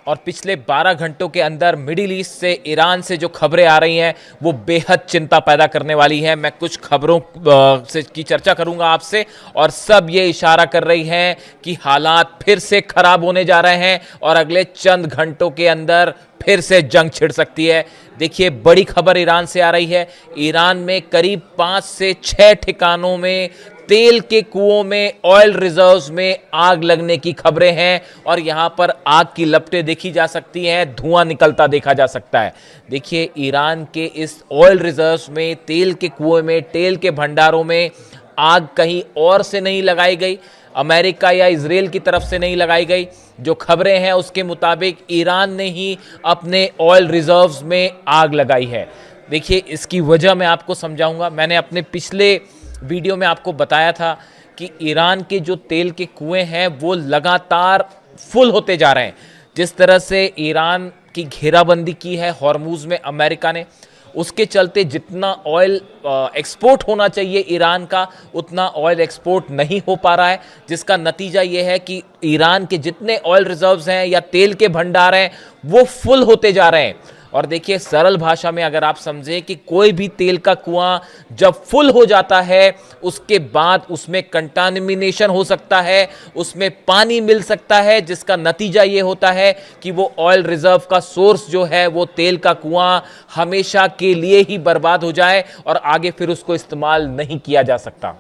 और पिछले 12 घंटों के अंदर मिडिल ईस्ट से, ईरान से जो खबरें आ रही हैं वो बेहद चिंता पैदा करने वाली हैं। मैं कुछ खबरों से की चर्चा करूंगा आपसे, और सब ये इशारा कर रही हैं कि हालात फिर से खराब होने जा रहे हैं और अगले चंद घंटों के अंदर फिर से जंग छिड़ सकती है। देखिए, बड़ी खबर ईरान से आ रही है। ईरान में करीब 5 से 6 ठिकानों में तेल के कुओं में, ऑयल रिजर्व्स में आग लगने की खबरें हैं और यहां पर आग की लपटें देखी जा सकती हैं, धुआं निकलता देखा जा सकता है। देखिए, ईरान के इस ऑयल रिजर्व्स में, तेल के कुओं में, तेल के भंडारों में आग कहीं और से नहीं लगाई गई, अमेरिका या इजराइल की तरफ से नहीं लगाई गई। जो खबरें हैं उसके मुताबिक ईरान ने ही अपने ऑयल रिजर्व्स में आग लगाई है। देखिए, इसकी वजह मैं आपको समझाऊंगा। मैंने अपने पिछले वीडियो में आपको बताया था कि ईरान के जो तेल के कुएं हैं वो लगातार फुल होते जा रहे हैं। जिस तरह से ईरान की घेराबंदी की है हॉर्मुज में अमेरिका ने, उसके चलते जितना ऑयल एक्सपोर्ट होना चाहिए ईरान का, उतना ऑयल एक्सपोर्ट नहीं हो पा रहा है, जिसका नतीजा यह है कि ईरान के जितने ऑयल रिजर्व्स हैं या तेल के भंडार हैं वो फुल होते जा रहे हैं। और देखिए, सरल भाषा में अगर आप समझें कि कोई भी तेल का कुआं जब फुल हो जाता है उसके बाद उसमें कंटामिनेशन हो सकता है, उसमें पानी मिल सकता है, जिसका नतीजा ये होता है कि वो ऑयल रिजर्व का सोर्स जो है, वो तेल का कुआं हमेशा के लिए ही बर्बाद हो जाए और आगे फिर उसको इस्तेमाल नहीं किया जा सकता।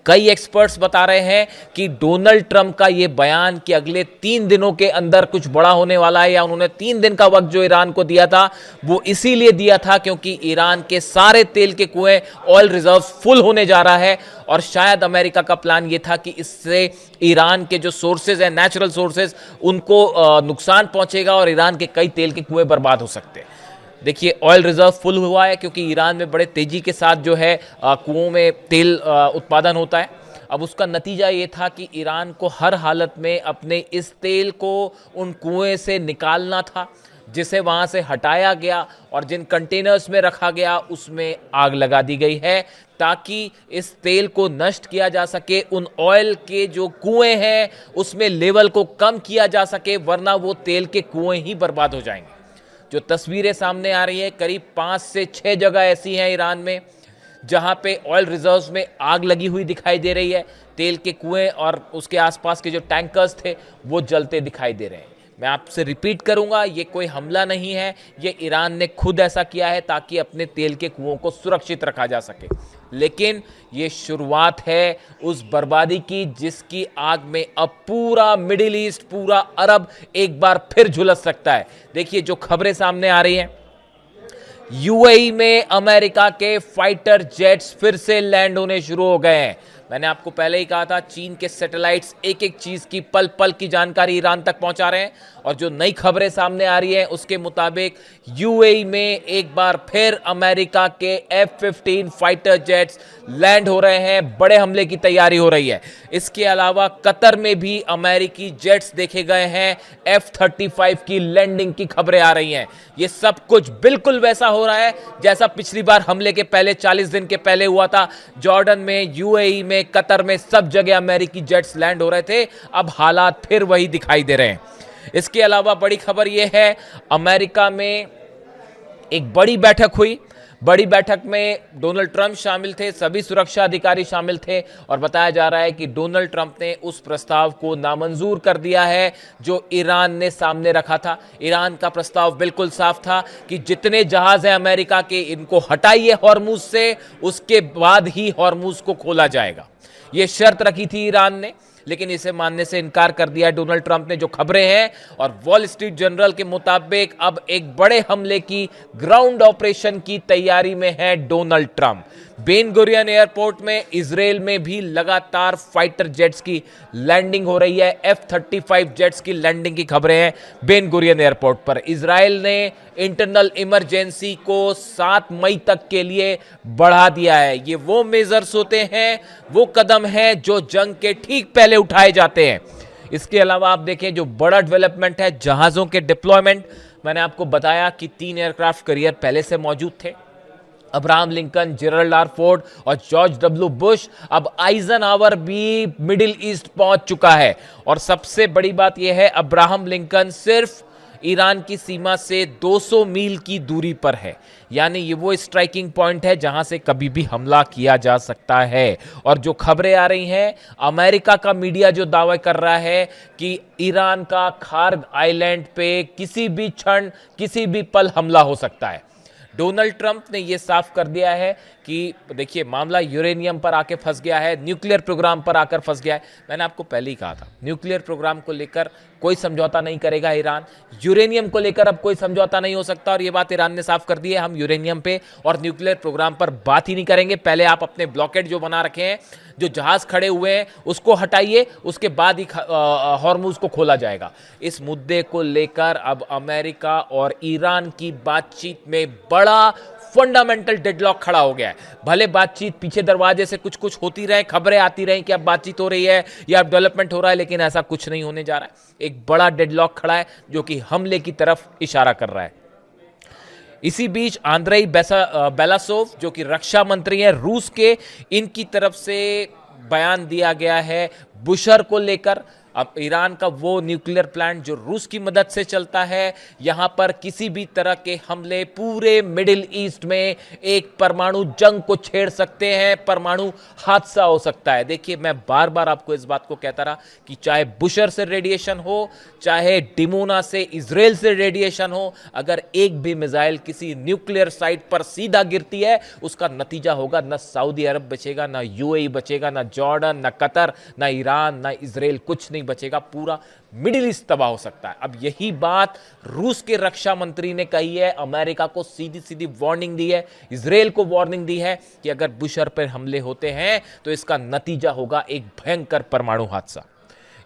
कई एक्सपर्ट्स बता रहे हैं कि डोनाल्ड ट्रंप का यह बयान कि अगले 3 दिनों के अंदर कुछ बड़ा होने वाला है, या उन्होंने 3 दिन का वक्त जो ईरान को दिया था वो इसीलिए दिया था क्योंकि ईरान के सारे तेल के कुएं, ऑयल रिजर्व फुल होने जा रहा है। और शायद अमेरिका का प्लान यह था कि इससे ईरान के जो सोर्सेज हैं, नेचुरल सोर्सेज, उनको नुकसान पहुंचेगा और ईरान के कई तेल के कुएं बर्बाद हो सकते हैं। देखिए, ऑयल रिजर्व फुल हुआ है क्योंकि ईरान में बड़े तेजी के साथ जो है कुओं में तेल उत्पादन होता है। अब उसका नतीजा ये था कि ईरान को हर हालत में अपने इस तेल को उन कुएं से निकालना था, जिसे वहां से हटाया गया और जिन कंटेनर्स में रखा गया उसमें आग लगा दी गई है ताकि इस तेल को नष्ट किया जा सके, उन ऑयल के जो कुएं हैं उसमें लेवल को कम किया जा सके, वरना वो तेल के कुएं ही बर्बाद हो जाएंगे। जो तस्वीरें सामने आ रही हैं, करीब 5 से 6 जगह ऐसी हैं ईरान में जहां पे ऑयल रिजर्व्स में आग लगी हुई दिखाई दे रही है। तेल के कुएं और उसके आसपास के जो टैंकर्स थे वो जलते दिखाई दे रहे हैं। मैं आपसे रिपीट करूंगा, ये कोई हमला नहीं है, ये ईरान ने खुद ऐसा किया है ताकि अपने तेल के कुओं को सुरक्षित रखा जा सके। लेकिन ये शुरुआत है उस बर्बादी की जिसकी आग में अब पूरा मिडिल ईस्ट, पूरा अरब एक बार फिर झुलस सकता है। देखिए, जो खबरें सामने आ रही हैं, यूएई में अमेरिका के फाइटर जेट्स फिर से लैंड होने शुरू हो गए हैं। मैंने आपको पहले ही कहा था, चीन के सैटेलाइट्स एक एक चीज की पल पल की जानकारी ईरान तक पहुंचा रहे हैं। और जो नई खबरें सामने आ रही हैं उसके मुताबिक यूएई में एक बार फिर अमेरिका के F-15 फाइटर जेट्स लैंड हो रहे हैं, बड़े हमले की तैयारी हो रही है। इसके अलावा कतर में भी अमेरिकी जेट्स देखे गए हैं, F-35 की लैंडिंग की खबरें आ रही हैं। ये सब कुछ बिल्कुल वैसा हो रहा है जैसा पिछली बार हमले के पहले 40 दिन के पहले हुआ था। जॉर्डन में, यूएई में, कतर में, सब जगह अमेरिकी जेट्स लैंड हो रहे थे। अब हालात फिर वही दिखाई दे रहे हैं। इसके अलावा बड़ी खबर यह है, अमेरिका में एक बड़ी बैठक हुई। बड़ी बैठक में डोनाल्ड ट्रंप शामिल थे, सभी सुरक्षा अधिकारी शामिल थे और बताया जा रहा है कि डोनाल्ड ट्रंप ने उस प्रस्ताव को नामंजूर कर दिया है जो ईरान ने सामने रखा था। ईरान का प्रस्ताव बिल्कुल साफ था कि जितने जहाज हैं अमेरिका के, इनको हटाइए हॉर्मुज से, उसके बाद ही हॉर्मुज को खोला जाएगा। यह शर्त रखी थी ईरान ने, लेकिन इसे मानने से इनकार कर दिया है डोनाल्ड ट्रंप ने। जो खबरें हैं, और वॉल स्ट्रीट जर्नल के मुताबिक अब एक बड़े हमले की, ग्राउंड ऑपरेशन की तैयारी में है Donald Trump. Ben Gurion airport में, इजराइल में भी लगातार फाइटर जेट्स की लैंडिंग हो रही है। F-35 जेट्स की लैंडिंग की खबरें हैं बेन गुरियन एयरपोर्ट पर। इजराइल ने इंटरनल इमरजेंसी को 7 मई तक के लिए बढ़ा दिया है। ये वो मेजर्स होते हैं, वो कदम हैं जो जंग के ठीक पहले उठाए जाते हैं। इसके अलावा आप देखें, जो बड़ा डेवलपमेंट है, जहाजों के डिप्लॉयमेंट। मैंने आपको बताया कि 3 एयरक्राफ्ट कैरियर पहले से मौजूद थे, Abraham Lincoln, Gerald R Ford और जॉर्ज डब्ल्यू बुश, अब आइजनहावर भी मिडिल ईस्ट पहुंच चुका है। और सबसे बड़ी बात यह है, अब्राहम लिंकन सिर्फ ईरान की सीमा से 200 मील की दूरी पर है, यानी ये वो स्ट्राइकिंग पॉइंट है जहां से कभी भी हमला किया जा सकता है। और जो खबरें आ रही हैं, अमेरिका का मीडिया जो दावा कर रहा है कि ईरान का खार्ग आइलैंड पे किसी भी क्षण, किसी भी पल हमला हो सकता है। डोनाल्ड ट्रंप ने यह साफ कर दिया है कि देखिए, मामला यूरेनियम पर आके फंस गया है, न्यूक्लियर प्रोग्राम पर आकर फंस गया है। मैंने आपको पहले ही कहा था, न्यूक्लियर प्रोग्राम को लेकर कोई समझौता नहीं करेगा ईरान, यूरेनियम को लेकर अब कोई समझौता नहीं हो सकता। और यह बात ईरान ने साफ कर दी है, हम यूरेनियम पे और न्यूक्लियर प्रोग्राम पर बात ही नहीं करेंगे। पहले आप अपने ब्लॉकेड जो बना रखे हैं, जो जहाज खड़े हुए हैं, उसको हटाइए, उसके बाद ही हॉर्मुज को खोला जाएगा। इस मुद्दे को लेकर अब अमेरिका और ईरान की बातचीत में बड़ा फंडामेंटल डेडलॉक खड़ा हो गया है। भले बातचीत पीछे दरवाजे से कुछ कुछ होती रहे, खबरें आती रही कि अब बातचीत हो रही है या अब डेवलपमेंट हो रहा है, लेकिन ऐसा कुछ नहीं होने जा रहा है। एक बड़ा डेडलॉक खड़ा है जो कि हमले की तरफ इशारा कर रहा है। इसी बीच आंद्रेई बेलासोव, जो कि रक्षा मंत्री हैं रूस के, इनकी तरफ से बयान दिया गया है बुशर को लेकर। अब ईरान का वो न्यूक्लियर प्लांट जो रूस की मदद से चलता है, यहां पर किसी भी तरह के हमले पूरे मिडिल ईस्ट में एक परमाणु जंग को छेड़ सकते हैं, परमाणु हादसा हो सकता है। देखिए, मैं बार बार आपको इस बात को कहता रहा कि चाहे बुशर से रेडिएशन हो, चाहे डिमोना से, इजराइल से रेडिएशन हो, अगर एक भी मिसाइल किसी न्यूक्लियर साइट पर सीधा गिरती है, उसका नतीजा होगा न सऊदी अरब बचेगा, न यूएई बचेगा, न जॉर्डन, न कतर, न ईरान, न इजराइल, कुछ नहीं बचेगा। पूरा मिडिल ईस्ट तबाह हो सकता है। अब यही बात रूस के रक्षा मंत्री ने कही है, अमेरिका को सीधी सीधी वार्निंग दी है, इजराइल को वार्निंग दी है कि अगर बुशर पर हमले होते हैं तो इसका नतीजा होगा एक भयंकर परमाणु हादसा।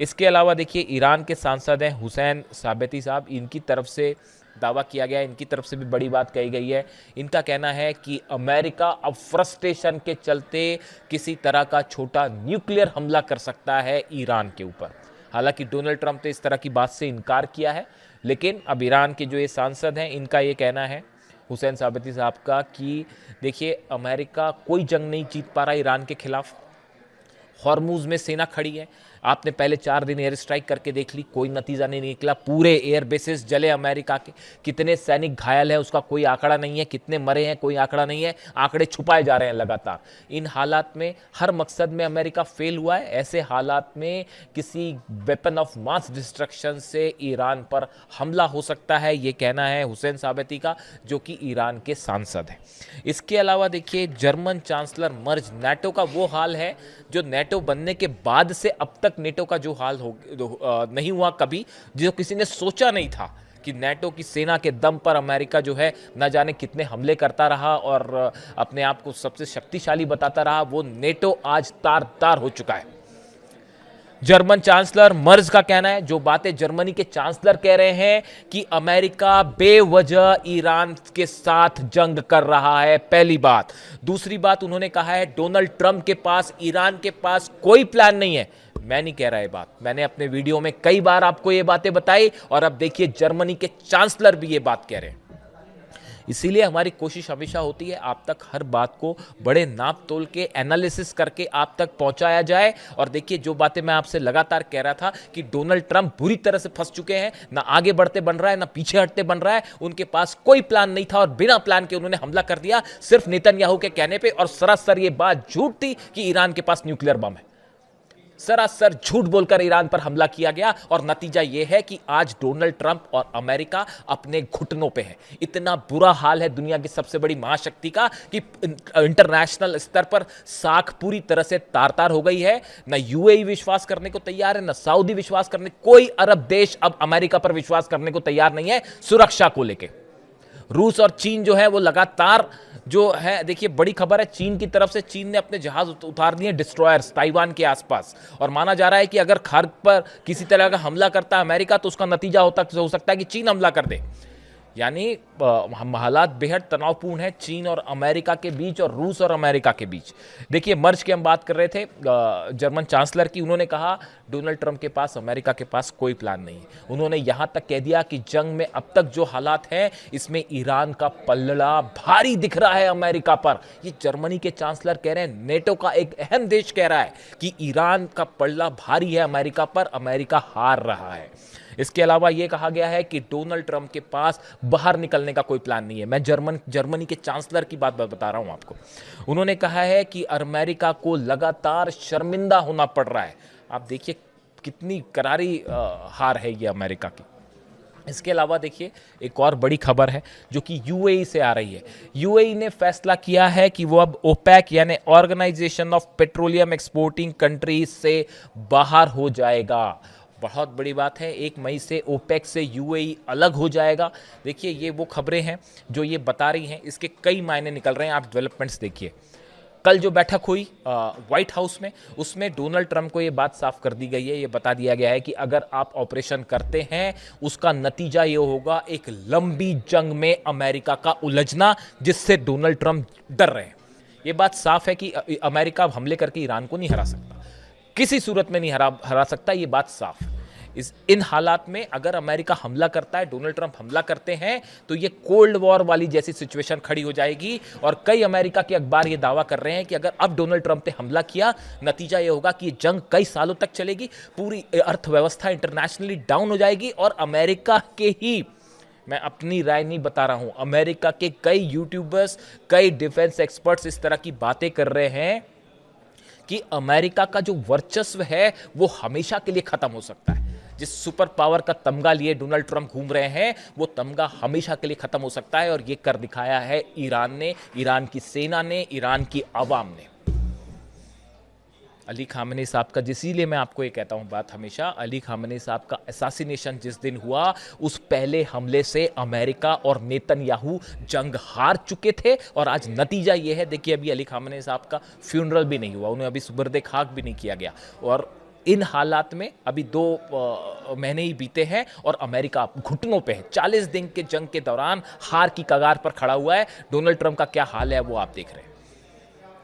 इसके अलावा देखिए, ईरान के सांसद हैं हुसैन साबती साहब, इनकी तरफ से दावा किया गया है, इनकी तरफ से भी बड़ी बात कही गई है। इनका कहना है कि अमेरिका अब फ्रस्ट्रेशन के चलते किसी तरह का छोटा न्यूक्लियर हमला कर सकता है ईरान के ऊपर। हालांकि डोनाल्ड ट्रंप ने इस तरह की बात से इनकार किया है, लेकिन अब ईरान के जो ये सांसद हैं, इनका ये कहना है, हुसैन साबती साहब का, कि देखिए, अमेरिका कोई जंग नहीं जीत पा रहा ईरान के खिलाफ। हॉर्मुज में सेना खड़ी है, आपने पहले 4 दिन एयर स्ट्राइक करके देख ली, कोई नतीजा नहीं निकला। पूरे एयर बेसिस जले अमेरिका के, कितने सैनिक घायल है उसका कोई आंकड़ा नहीं है, कितने मरे हैं कोई आंकड़ा नहीं है, आंकड़े छुपाए जा रहे हैं लगातार। इन हालात में हर मकसद में अमेरिका फेल हुआ है। ऐसे हालात में किसी वेपन ऑफ मास डिस्ट्रक्शन से ईरान पर हमला हो सकता है, ये कहना है हुसैन साबती का, जो कि ईरान के सांसद हैं। इसके अलावा देखिए, जर्मन चांसलर मर्ज, नेटो का वो हाल है जो नेटो बनने के बाद से अब तक नेटो का जो हाल नहीं हुआ कभी, जो किसी ने सोचा नहीं था कि नेटो की सेना के दम पर अमेरिका जो है न जाने कितने हमले करता रहा और अपने आप को सबसे शक्तिशाली बताता रहा, वो नेटो आज तार तार हो चुका है। जर्मन चांसलर मर्ज का कहना है, जो बातें जर्मनी के चांसलर कह रहे हैं कि अमेरिका बेवजह ईरान के साथ जंग कर रहा है, पहली बात। दूसरी बात उन्होंने कहा है, डोनाल्ड ट्रंप के पास, ईरान के पास कोई प्लान नहीं है। मैं नहीं कह रहा ये बात, मैंने अपने वीडियो में कई बार आपको ये बातें बताई, और अब देखिए जर्मनी के चांसलर भी ये बात कह रहे हैं। इसीलिए हमारी कोशिश हमेशा होती है आप तक हर बात को बड़े नाप तोल के एनालिसिस करके आप तक पहुंचाया जाए। और देखिए, जो बातें मैं आपसे लगातार कह रहा था कि डोनाल्ड ट्रंप बुरी तरह से फंस चुके हैं, ना आगे बढ़ते बन रहा है, ना पीछे हटते बन रहा है, उनके पास कोई प्लान नहीं था और बिना प्लान के उन्होंने हमला कर दिया सिर्फ नेतन्याहू के कहने पे। और सरासर ये बात झूठ थी कि ईरान के पास न्यूक्लियर बम है, सरासर झूठ बोलकर ईरान पर हमला किया गया। और नतीजा यह है कि आज डोनाल्ड ट्रंप और अमेरिका अपने घुटनों पे है। इतना बुरा हाल है दुनिया की सबसे बड़ी महाशक्ति का कि इंटरनेशनल स्तर पर साख पूरी तरह से तार तार हो गई है। ना यूएई विश्वास करने को तैयार है, ना सऊदी विश्वास करने, कोई अरब देश अब अमेरिका पर विश्वास करने को तैयार नहीं है सुरक्षा को लेकर। रूस और चीन जो है वो लगातार जो है, देखिए बड़ी खबर है, चीन की तरफ से चीन ने अपने जहाज उतार दिए डिस्ट्रॉयर्स ताइवान के आसपास, और माना जा रहा है कि अगर खार्ग पर किसी तरह का हमला करता है अमेरिका तो उसका नतीजा हो सकता है कि चीन हमला कर दे। यानी हालात बेहद तनावपूर्ण है चीन और अमेरिका के बीच और रूस और अमेरिका के बीच। देखिए मर्ज की हम बात कर रहे थे जर्मन चांसलर की, उन्होंने कहा डोनाल्ड ट्रंप के पास, अमेरिका के पास कोई प्लान नहीं है। उन्होंने यहां तक कह दिया कि जंग में अब तक जो हालात हैं इसमें ईरान का पल्ला भारी दिख रहा है अमेरिका पर। ये जर्मनी के चांसलर कह रहे हैं, नेटो का एक अहम देश कह रहा है कि ईरान का पल्ला भारी है अमेरिका पर, अमेरिका हार रहा है। इसके अलावा यह कहा गया है कि डोनाल्ड ट्रंप के पास बाहर निकलने का कोई प्लान नहीं है। मैं जर्मनी के चांसलर की बात बता रहा हूं आपको। उन्होंने कहा है कि अमेरिका को लगातार शर्मिंदा होना पड़ रहा है। आप देखिए कितनी करारी हार है ये अमेरिका की। इसके अलावा देखिए एक और बड़ी खबर है जो कि यूएई से आ रही है। यूएई ने फैसला किया है कि वो अब ओपेक यानी Organization of Petroleum Exporting Countries से बाहर हो जाएगा। बहुत बड़ी बात है, 1 मई से ओपेक से यूएई अलग हो जाएगा। देखिए ये वो खबरें हैं जो ये बता रही हैं, इसके कई मायने निकल रहे हैं। आप डेवलपमेंट्स देखिए, कल जो बैठक हुई व्हाइट हाउस में, उसमें डोनाल्ड ट्रंप को ये बात साफ कर दी गई है, ये बता दिया गया है कि अगर आप ऑपरेशन करते हैं उसका नतीजा ये होगा एक लंबी जंग में अमेरिका का उलझना, जिससे डोनाल्ड ट्रंप डर रहे हैं। ये बात साफ है कि अमेरिका हमले करके ईरान को नहीं हरा सकता, किसी सूरत में नहीं हरा सकता, ये बात साफ है। इन हालात में अगर अमेरिका हमला करता है, डोनाल्ड ट्रंप हमला करते हैं, तो ये कोल्ड वॉर वाली जैसी सिचुएशन खड़ी हो जाएगी। और कई अमेरिका के अखबार ये दावा कर रहे हैं कि अगर अब डोनाल्ड ट्रंप ने हमला किया, नतीजा ये होगा कि ये जंग कई सालों तक चलेगी, पूरी अर्थव्यवस्था इंटरनेशनली डाउन हो जाएगी। और अमेरिका के ही, मैं अपनी राय नहीं बता रहा हूं, अमेरिका के कई यूट्यूबर्स, कई डिफेंस एक्सपर्ट्स इस तरह की बातें कर रहे हैं कि अमेरिका का जो वर्चस्व है वो हमेशा के लिए खत्म हो सकता है। जिस सुपर पावर का तमगा लिए डोनाल्ड ट्रंप घूम रहे हैं, वो तमगा हमेशा के लिए खत्म हो सकता है। और ये कर दिखाया है ईरान ने, ईरान की सेना ने, ईरान की आवाम ने। अली खामेनी साहब का, जिसीलिए मैं आपको ये कहता हूं बात हमेशा, अली खामेनी साहब का असैसिनेशन जिस दिन हुआ, उस पहले हमले से अमेरिका और नेतन्याहू जंग हार चुके थे। और आज नतीजा ये है, देखिए अभी अली खामेनी साहब का फ्यूनरल भी नहीं हुआ, उन्हें अभी सुबर्दे खाक भी नहीं किया गया। और इन हालात में अभी 2 महीने ही बीते हैं और अमेरिका घुटनों पे है। 40 दिन के जंग के दौरान हार की कगार पर खड़ा हुआ है। डोनाल्ड ट्रंप का क्या हाल है वो आप देख रहे हैं।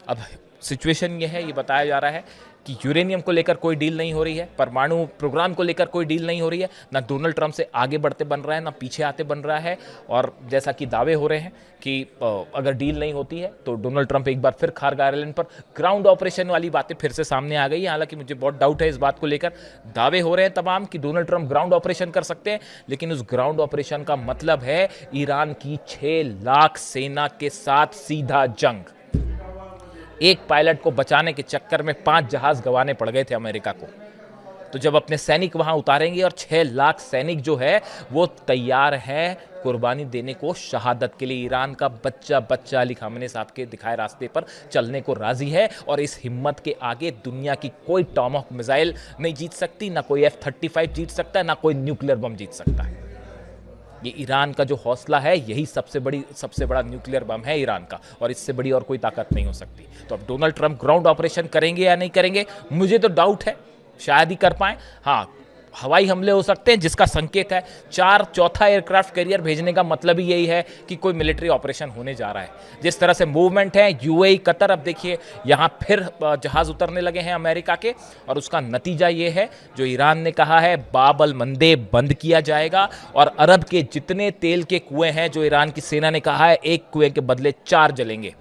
अब सिचुएशन ये है, ये बताया जा रहा है कि यूरेनियम को लेकर कोई डील नहीं हो रही है, परमाणु प्रोग्राम को लेकर कोई डील नहीं हो रही है, ना डोनाल्ड ट्रंप से आगे बढ़ते बन रहा है, ना पीछे आते बन रहा है। और जैसा कि दावे हो रहे हैं कि अगर डील नहीं होती है तो डोनाल्ड ट्रंप एक बार फिर खारगा आइलैंड पर ग्राउंड ऑपरेशन वाली बातें फिर से सामने आ गई। हालांकि मुझे बहुत डाउट है इस बात को लेकर। दावे हो रहे हैं तमाम कि डोनाल्ड ट्रंप ग्राउंड ऑपरेशन कर सकते हैं, लेकिन उस ग्राउंड ऑपरेशन का मतलब है ईरान की 6 लाख सेना के साथ सीधा जंग। एक पायलट को बचाने के चक्कर में 5 जहाज गंवाने पड़ गए थे अमेरिका को। तो जब अपने सैनिक वहां उतारेंगे और 6 लाख सैनिक जो है वो तैयार है कुर्बानी देने को, शहादत के लिए, ईरान का बच्चा बच्चा अली खामेनी साहब के दिखाए रास्ते पर चलने को राजी है। और इस हिम्मत के आगे दुनिया की कोई टॉमहॉक मिसाइल नहीं जीत सकती, ना कोई F-35 जीत सकता है, ना कोई न्यूक्लियर बम जीत सकता है। ये ईरान का जो हौसला है, यही सबसे बड़ा न्यूक्लियर बम है ईरान का, और इससे बड़ी और कोई ताकत नहीं हो सकती। तो अब डोनाल्ड ट्रंप ग्राउंड ऑपरेशन करेंगे या नहीं करेंगे, मुझे तो डाउट है, शायद ही कर पाए। हाँ, हवाई हमले हो सकते हैं, जिसका संकेत है चौथा एयरक्राफ्ट कैरियर भेजने का मतलब ही यही है कि कोई मिलिट्री ऑपरेशन होने जा रहा है। जिस तरह से मूवमेंट है यूएई, कतर, अब देखिए यहां फिर जहाज उतरने लगे हैं अमेरिका के। और उसका नतीजा ये है जो ईरान ने कहा है, बाब अल मंदेब बंद किया जाएगा। और अरब के जितने तेल के कुएं हैं, जो ईरान की सेना ने कहा है एक कुएं के बदले 4 जलेंगे।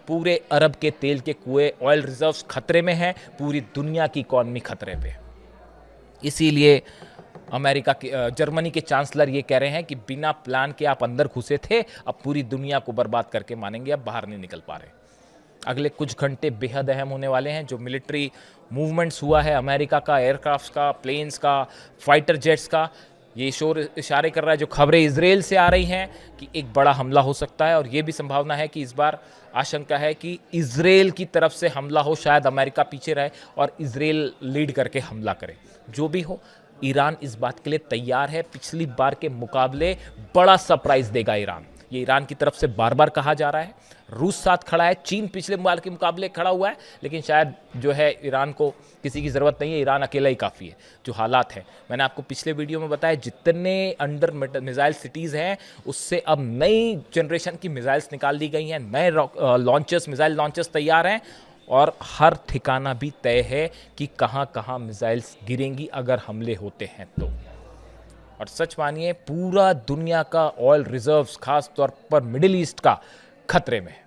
पूरे अरब के तेल के कुएं, ऑयल रिजर्व्स खतरे में हैं, पूरी दुनिया की इकॉनमी खतरे पे। इसीलिए अमेरिका के जर्मनी के चांसलर ये कह रहे हैं कि बिना प्लान के आप अंदर घुसे थे, अब पूरी दुनिया को बर्बाद करके मानेंगे, अब बाहर नहीं निकल पा रहे। अगले कुछ घंटे बेहद अहम होने वाले हैं। जो मिलिट्री मूवमेंट्स हुआ है अमेरिका का, एयरक्राफ्ट्स का, प्लेन्स का, फाइटर जेट्स का, ये इशारे कर रहा है, जो खबरें इजराइल से आ रही हैं कि एक बड़ा हमला हो सकता है। और ये भी संभावना है कि इस बार आशंका है कि इजराइल की तरफ से हमला हो, शायद अमेरिका पीछे रहे और इजराइल लीड करके हमला करे। जो भी हो, ईरान इस बात के लिए तैयार है। पिछली बार के मुकाबले बड़ा सरप्राइज देगा ईरान। ये ईरान की तरफ से बार बार कहा जा रहा है। रूस साथ खड़ा है, चीन पिछले बार के मुकाबले खड़ा हुआ है, लेकिन शायद जो है ईरान को किसी की ज़रूरत नहीं है, ईरान अकेला ही काफ़ी है। जो हालात हैं, मैंने आपको पिछले वीडियो में बताया, जितने अंडर मिसाइल सिटीज़ हैं उससे अब नई जनरेशन की मिसाइल्स निकाल दी गई हैं, नए लॉन्चर्स, मिसाइल लॉन्चर्स तैयार हैं और हर ठिकाना भी तय है कि कहाँ कहाँ मिसाइल्स गिरेंगी अगर हमले होते हैं तो। और सच मानिए, पूरा दुनिया का ऑयल रिजर्व्स, खास तौर पर मिडिल ईस्ट का, खतरे में है।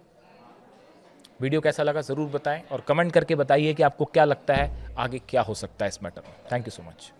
वीडियो कैसा लगा ज़रूर बताएं और कमेंट करके बताइए कि आपको क्या लगता है आगे क्या हो सकता है इस मैटर में। Thank you so much.